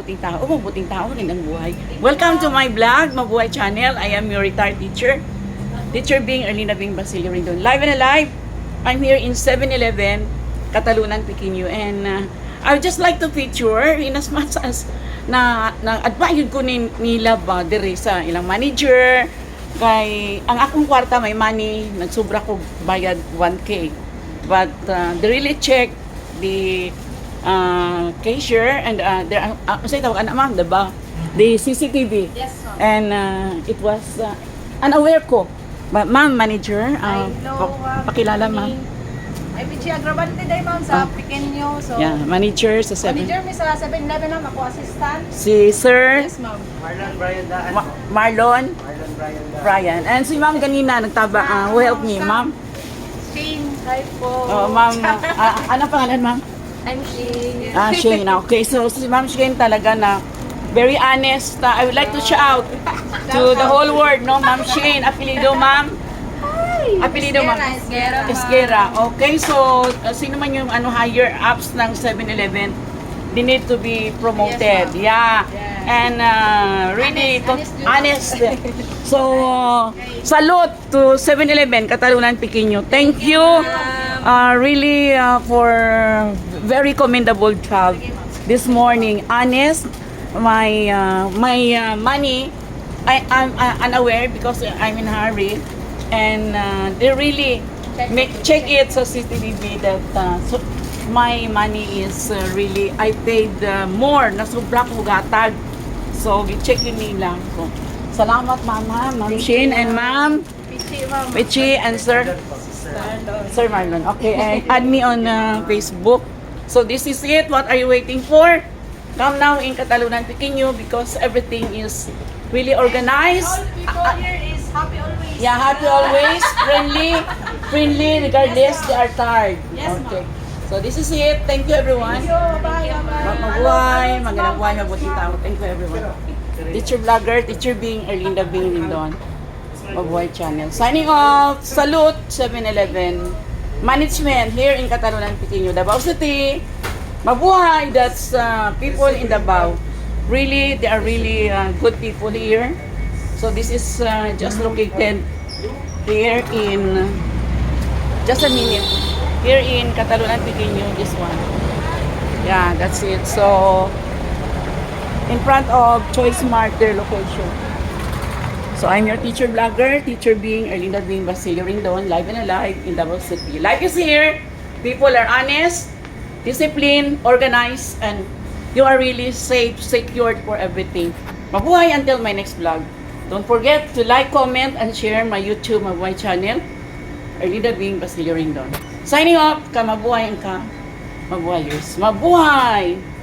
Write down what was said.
Mabuting tao, mabuting tao, magandang buhay. Welcome to my vlog, Mabuhay Channel. I am your retired teacher. Teacher Bing, Erlina Bing Basilio Rindon. Live and alive. I'm here in 7-Eleven, Catalunan, Pequeño. And I would just like to feature in as much as na advise ko nila ba dire sa ilang manager kay ang akong kwarta may money, nagsubra ko bayad 1K. But they really check the cashier and there say tawag ma'am, diba? The CCTV. Yes, ma'am. And it was unaware ko. Ma'am, manager, pakilala ma'am. Ay, Pichi Agrabante day, ma'am, sa Pequeño. So, Yeah, manager sa 7. manager mi sa 7-Eleven, ma'am. Ako assistant. Si Sir Yes, ma'am. Marlon Brian Daan. Marlon Marlon Brian Daan. Brian. And si ma'am kanina nagtaba, who help me, ma'am? Shane, hi po. Oh, ma'am, ano pangalan ma'am? I'm Shane. Shane. Okay, so si Ma'am Shane talaga na very honest. I would like to shout to the whole world, no, Ma'am Shane. Apelido, ma'am? Apelido, ma'am? Esguera. Esguera. Okay, so sino man yung higher ups ng 7-Eleven, they need to be promoted. Yes, Yeah. Yeah. And really Honest. So, salute to 7-Eleven, Catalunan, Pequeño. Thank you. Really for very commendable job this morning. Honest, my money, I'm unaware because I'm in a hurry, and they really check it sa CCTV that so my money is really I paid more na sobra ko gatag. So check yun nila. So, salamat mama, Ma'am Shane and Ma'am Pichi, ma'am. Pichi and Sir Sir Marlon. Okay, add me on Facebook. So this is it. What are you waiting for? Come now in Catalunan, Pequeño because everything is really organized. All people here is happy always. Yeah, happy always, friendly regardless they are tired. Yes, ma'am. Okay. So this is it. Thank you everyone. Thank you. Bye. Mabuhay, magandang buhay, mabuting tao. Thank you everyone. Teacher Vlogger, Teacher Bing, Erlinda Bing Rindon. Mabuhay Channel. Signing off. Salute 7-Eleven. Management here in Catalunan, Pequeño, Davao City. Mabuhay. That's people in Davao. Really, they are really good people here. So this is just located here in just a minute. Here in Catalunan, Pequeño, this one. Yeah, that's it. So in front of Choice Mart, their location. So I'm your teacher vlogger, Teacher Bing, Erlinda Bing Basilio Rindon, live and alive in Davao City. Life is here. People are honest, disciplined, organized, and you are really safe, secured for everything. Mabuhay until my next vlog. Don't forget to like, comment, and share my YouTube Mabuhay channel, Erlinda Bing Basilio Rindon. Signing off, ka mabuhay ang ka mabuhayers. Mabuhay!